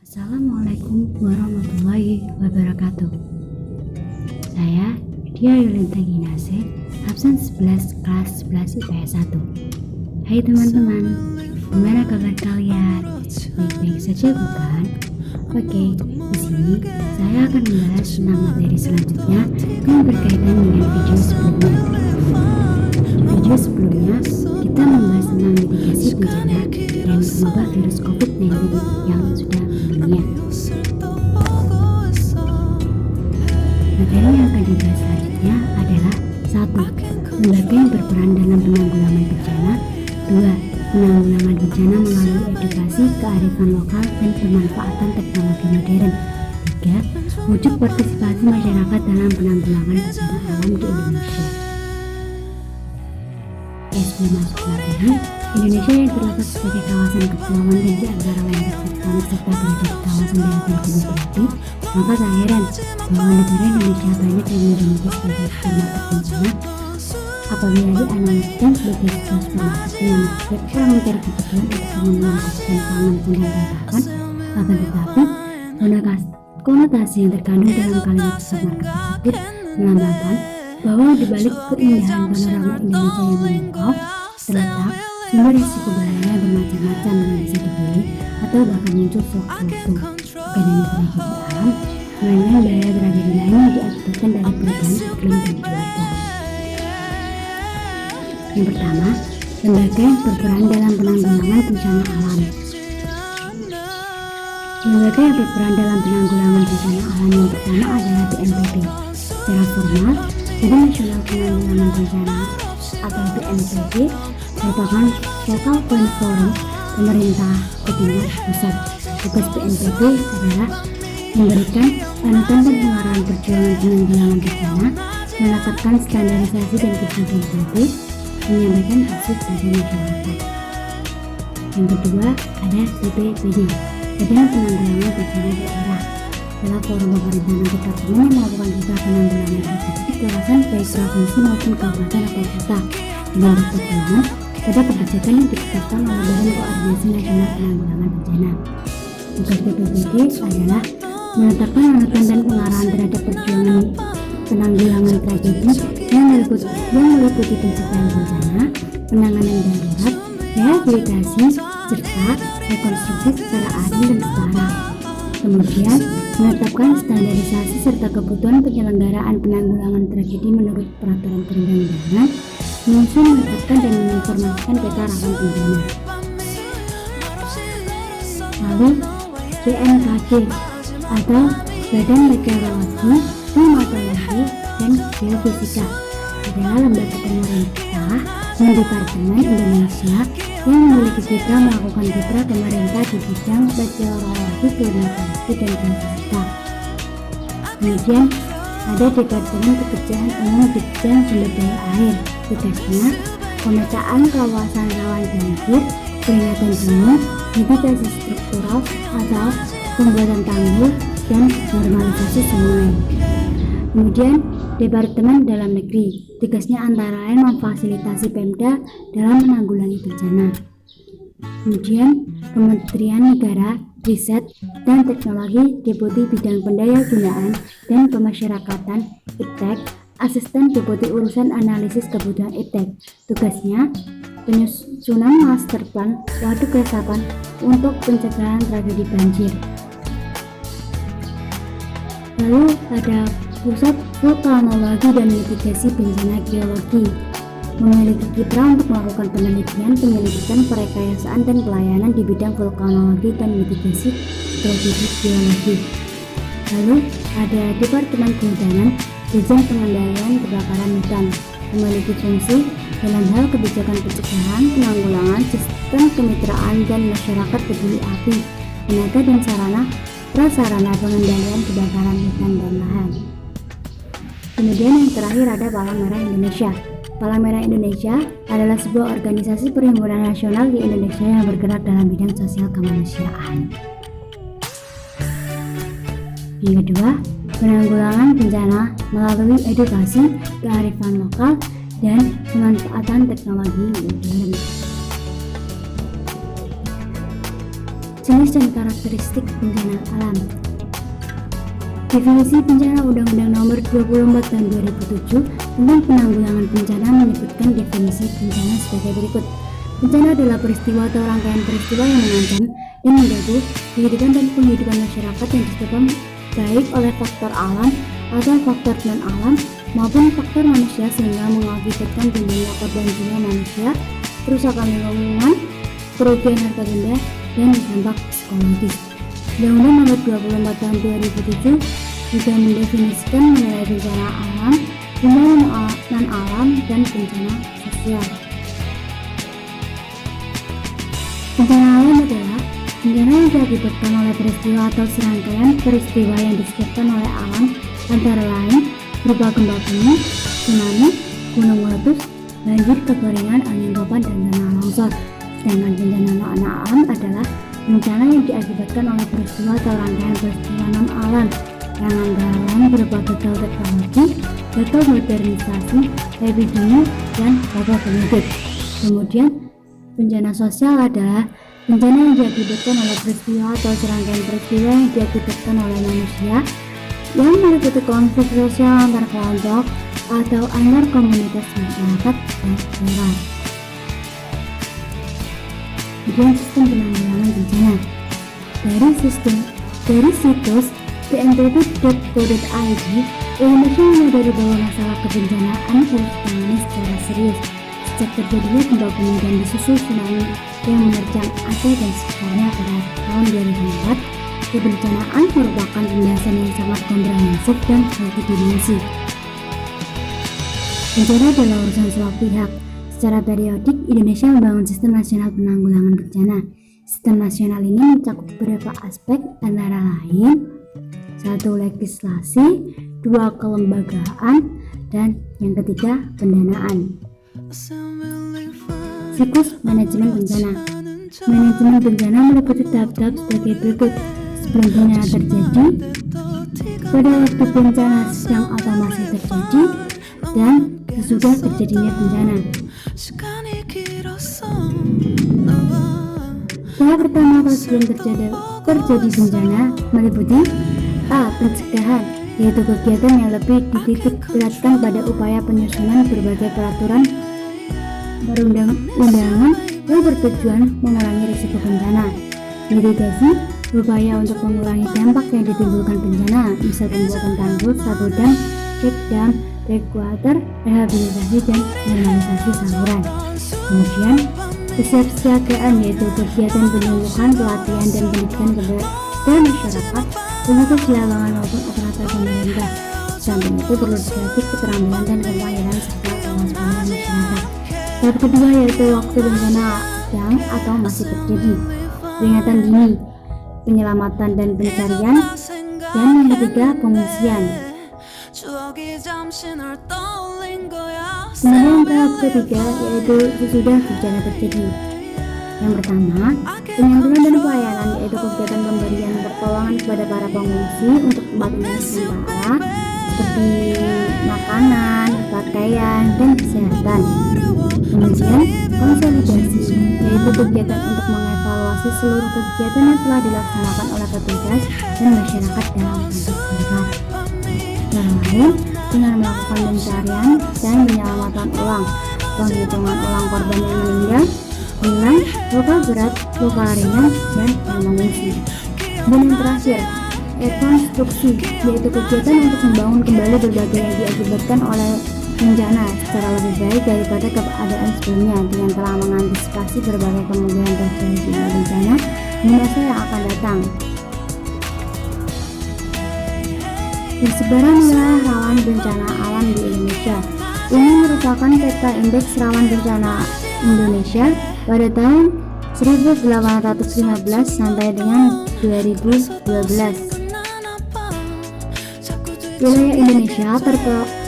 Assalamualaikum warahmatullahi wabarakatuh. Saya Dia Yulinta Ginase, absen 11 kelas 11 IPS 1. Hai teman-teman, gimana kabar kalian? Baik-baik saja bukan? Oke, di sini saya akan membahas tentang materi selanjutnya yang berkaitan dengan video sebelumnya. Di video sebelumnya, kita membahas tentang mitigasi bencana dan wabah virus COVID-19 yang sudah mendunia. Materi yang akan dibahas selanjutnya adalah 1. Lembaga yang berperan dalam penanggulangan bencana. 2. Penanggulangan bencana melalui edukasi, kearifan lokal, dan pemanfaatan teknologi modern. 3. Wujud partisipasi masyarakat dalam penanggulangan bencana alam di Indonesia. Sebelum masuk materi, Indonesia yang terletak sebagai kawasan kepulauan dan di antara wilayah tektonik serta berada di kawasan daratan gunung berapi, maka tak heran bahwa negara Indonesia banyak yang dimiliki sebagai supermarket bencana. Apabila dianalogikan sebagai sebuah supermarket yang setiap orang mencari kebutuhan untuk memenuhi kebutuhan pangan pun yang dikatakan, akan tetapi konotasi yang terkandung dalam kalimat supermarket tersebut melambangkan bahwa dibalik keindahan panorama Indonesia yang memukau terletak sumber risiko bahaya bermacam-macam yang bisa dipilih atau bahkan muncul sewaktu-waktu, bukan hanya tragedi alam, melainkan bahaya tragedi lain yang diakibatkan dari perubahan iklim dan cuaca. Yang pertama, lembaga yang berperan dalam penanggulangan bencana alam. Lembaga yang berperan dalam penanggulangan bencana alam yang pertama adalah BNPB. Secara formal, Badan Nasional Penanggulangan Bencana atau BNPB merupakan Focal Point Forum pemerintah di tingkat pusat. Tugas BNPB adalah memberikan panutan dan pengarahan perjuangan penanggulangan bencana, menetapkan standarisasi dan kebijakan publik, menyampaikan hasil dari masyarakat. Yang kedua ada BPBD, Badan Penanggulangan Bencana Daerah. Adalah forum pemerintahan departemen yang melakukan usaha penanggulangan bencana di kawasan baik provinsi maupun kabupaten atau kota dengan berpedoman pada kebijakan yang ditetapkan oleh Badan Koordinasi Nasional Penanggulangan Bencana. Tugas BPBD adalah menetapkan panutan dan pengarahan terhadap perjuangan penanggulangan tragedi yang meliputi pencegahan bencana, penanganan darurat, rehabilitasi, serta rekonstruksi secara adil dan setara. Kemudian, menetapkan standarisasi serta kebutuhan penyelenggaraan penanggulangan tragedi menurut peraturan perundang-undangan, menyusun, menetapkan, dan menginformasikan peta rawan bencana. Lalu, BMKG atau Badan Meteorologi, Klimatologi, dan Geofisika adalah lembaga pemerintah dan departemen Indonesia yang memiliki citra melakukan citra pemerintah di bidang meteorologi, klimatologi, dan geofisika. Kemudian ada Departemen Pekerjaan Umum di bidang sumber daya air. Tugasnya pemetaan kawasan rawan banjir, peringatan dini, mitigasi struktural atau pembuatan tanggul, dan normalisasi sungai. Kemudian Departemen Dalam Negeri, tugasnya antara lain memfasilitasi Pemda dalam menanggulangi bencana. Kemudian Kementerian Negara, Riset dan Teknologi, Deputi Bidang Pendayagunaan dan Pemasyarakatan IPTEK, Asisten Deputi Urusan Analisis Kebutuhan IPTEK. Tugasnya penyusunan master plan waduk resapan untuk pencegahan tragedi banjir. Lalu ada Pusat Vulkanologi dan Mitigasi Bencana Geologi, memiliki kiprah untuk melakukan penelitian, penyelidikan, perekayasaan, dan pelayanan di bidang vulkanologi dan mitigasi tragedi geologi. Lalu ada Departemen Kehutanan, Dirjen Pengendalian Kebakaran Hutan, memiliki fungsi dalam hal kebijakan pencegahan, penanggulangan, sistem kemitraan, dan masyarakat peduli api, tenaga dan sarana prasarana pengendalian kebakaran hutan dan lahan. Kemudian yang terakhir ada Palang Merah Indonesia. Palang Merah Indonesia adalah sebuah organisasi perhimpunan nasional di Indonesia yang bergerak dalam bidang sosial kemanusiaan. Yang kedua, penanggulangan bencana melalui edukasi, kearifan lokal, dan pemanfaatan teknologi modern. Jenis dan karakteristik bencana alam. Definisi bencana Undang-Undang Nomor 24 Tahun 2007 tentang penanggulangan bencana menyebutkan definisi bencana sebagai berikut. Bencana adalah peristiwa atau rangkaian peristiwa yang mengancam dan mengganggu kehidupan dan penghidupan masyarakat yang disebabkan baik oleh faktor alam atau faktor non-alam maupun faktor manusia sehingga mengakibatkan timbulnya korban jiwa manusia, kerusakan lingkungan, kerugian harta benda, dan dampak psikologis. Undang-Undang Nomor 24 Tahun 2007 juga mendefinisikan mengenai bencana alam, bencana non-alam, dan bencana sosial. Bencana alam adalah bencana yang diakibatkan oleh peristiwa atau serangkaian peristiwa yang disebabkan oleh alam, antara lain berupa gempa bumi, tsunami, gunung meletus, banjir, kekeringan, angin topan, dan tanah longsor. Sedangkan bencana non-alam adalah bencana yang diakibatkan oleh peristiwa atau rangkaian peristiwa non-alam yang antara lain berupa gagal teknologi, gagal modernisasi, epidemi, dan wabah penyakit. Kemudian bencana sosial adalah bencana yang diakibatkan oleh peristiwa atau serangkaian peristiwa yang diakibatkan oleh manusia yang meliputi konflik sosial antar kelompok atau antar komunitas masyarakat dan daerah. Kemudian sistem penanggulangan bencana. Dari situs bnpb.go.id, Indonesia menyadari bahwa masalah kebencanaan harus ditangani secara serius. Sejak terjadinya gempa bumi dan disusul tsunami yang menerjang Aceh dan sekitarnya pada tahun 2004, kebencanaan merupakan pembahasan yang sangat komprehensif dan multidimensi. Bencana adalah urusan semua pihak. Secara periodik, Indonesia membangun sistem nasional penanggulangan bencana. Sistem nasional ini mencakup beberapa aspek, antara lain 1. Legislasi, 2. Kelembagaan, dan yang ketiga pendanaan. Siklus manajemen bencana. Manajemen bencana meliputi tahap-tahap sebagai berikut. Sebelum bencana terjadi, pada waktu bencana sedang atau masih terjadi, dan sesudah terjadinya bencana. Tahap pertama sebelum terjadi bencana meliputi A. Pencegahan, yaitu kegiatan yang lebih dititik beratkan pada upaya penyusunan berbagai peraturan perundang-undangan yang bertujuan mengurangi risiko bencana. Mitigasi, upaya untuk mengurangi dampak yang ditimbulkan bencana, misal pembuatan tanggul, sapu dam, cek dam, breakwater, rehabilitasi, dan normalisasi saluran. Kemudian kesiapsiagaan, yaitu kegiatan penyuluhan, pelatihan, dan pendidikan kepada masyarakat, baik di lapangan maupun operator pemerintah. Samping itu perlu dilatih keterampilan dan kemahiran serta kewaspadaan masyarakat. Tahap kedua yaitu waktu bencana sedang atau masih terjadi, peringatan dini, penyelamatan dan pencarian, dan yang ketiga pengungsian. Kemudian tahap ketiga yaitu sesudah bencana terjadi. Yang pertama, penanggulangan dan pelayanan, yaitu kegiatan pemberian pertolongan kepada para pengungsi untuk tempat tinggal sementara seperti makanan, pakaian, dan kesehatan. Kemudian konsolidasi, yaitu kegiatan untuk mengevaluasi seluruh kegiatan yang telah dilaksanakan oleh petugas dan masyarakat dalam konteks setempat. Antara lain dengan melakukan pencarian dan penyelamatan ulang, penghitungan ulang korban yang meninggal, hilang, luka berat, luka ringan, dan yang mengungsi. Dan yang terakhir, rekonstruksi, yaitu kegiatan untuk membangun kembali berbagai yang diakibatkan oleh bencana secara lebih baik daripada keadaan sebelumnya, dengan telah mengantisipasi berbagai kemungkinan terjadinya bencana di masa yang akan datang. Persebaran wilayah rawan bencana alam di Indonesia. Ini merupakan peta indeks rawan bencana Indonesia pada tahun 1815 sampai dengan 2012. Wilayah Indonesia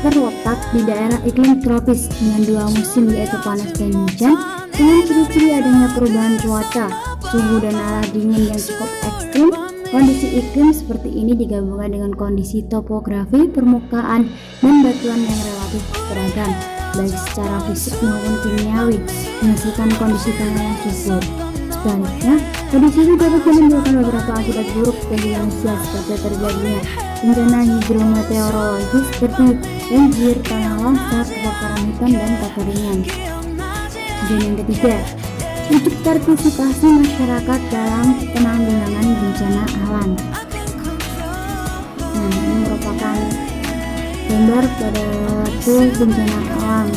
terletak di daerah iklim tropis dengan dua musim, yaitu panas dan hujan, dengan ciri-ciri adanya perubahan cuaca, suhu dan arah dingin yang cukup ekstrim. Kondisi iklim seperti ini digabungkan dengan kondisi topografi, permukaan, dan batuan yang relatif beragam, baik secara fisik maupun kimiawi, menghasilkan kondisi tanah yang subur. Sebaliknya, kondisi itu dapat menimbulkan beberapa akibat buruk bagi manusia seperti terjadinya bencana hidrometeorologis seperti banjir, tanah longsor, kebakaran hutan, dan kekeringan. Dan yang ketiga, wujud partisipasi masyarakat dalam penanggulangan bencana alam. Nah, ini merupakan gambar pada waktu bencana alam.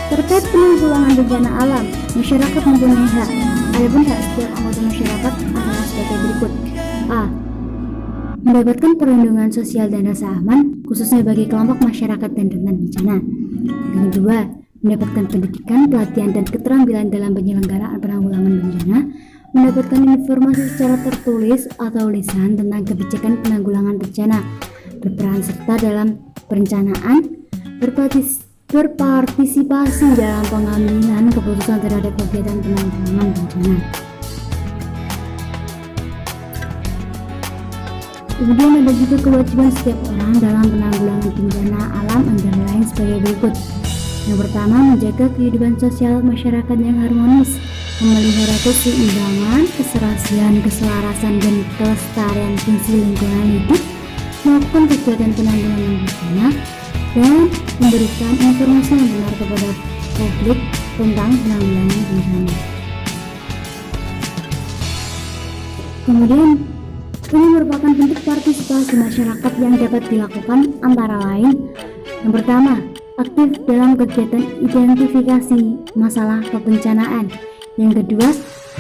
Terkait penanggulangan bencana alam, masyarakat mempunyai hak. Adapun hak setiap anggota masyarakat adalah sebagai berikut: A. Mendapatkan perlindungan sosial dan rasa aman, khususnya bagi kelompok masyarakat dan rentan bencana. Yang kedua, mendapatkan pendidikan, pelatihan, dan keterampilan dalam penyelenggaraan penanggulangan bencana, mendapatkan informasi secara tertulis atau lisan tentang kebijakan penanggulangan bencana, berperan serta dalam perencanaan, berpartisipasi dalam pengambilan keputusan terhadap kegiatan penanggulangan bencana. Kemudian ada juga kewajiban setiap orang dalam penanggulangan bencana alam antara lain sebagai berikut. Yang pertama, menjaga kehidupan sosial masyarakat yang harmonis, memelihara keseimbangan, keserasian, keselarasan, dan kelestarian fungsi lingkungan hidup, melakukan kegiatan penanggulangan bencana, dan memberikan informasi yang benar kepada publik tentang penanggulangan bencana. Kemudian, ini merupakan bentuk partisipasi masyarakat yang dapat dilakukan antara lain: yang pertama, aktif dalam kegiatan identifikasi masalah kebencanaan. Yang kedua,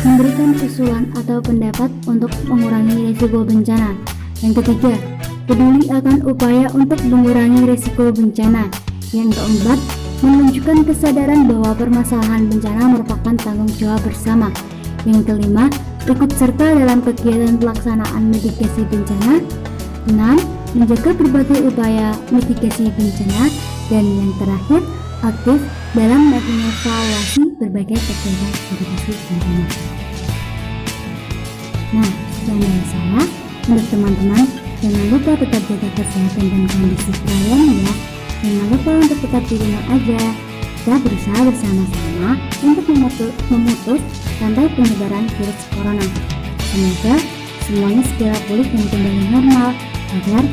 memberikan usulan atau pendapat untuk mengurangi risiko bencana. Yang ketiga, peduli akan upaya untuk mengurangi risiko bencana. Yang keempat, menunjukkan kesadaran bahwa permasalahan bencana merupakan tanggung jawab bersama. Yang kelima, ikut serta dalam kegiatan pelaksanaan mitigasi bencana. 6. Menjaga berbagai upaya mitigasi bencana. Dan yang terakhir, aktif dalam mengevaluasi berbagai kegiatan mitigasi bencana. Nah, sekian dari saya. Untuk teman-teman, jangan lupa tetap jaga kesehatan dan kondisi kalian ya. Jangan lupa untuk tetap di rumah aja. Kita berusaha bersama-sama untuk memutus rantai penyebaran virus corona. Semoga semuanya segera pulih dan kembali normal agar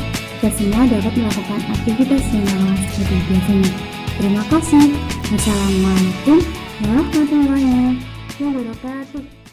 kita semua dapat melakukan aktivitas yang normal seperti biasanya. Terima kasih. Wassalamualaikum warahmatullahi wabarakatuh.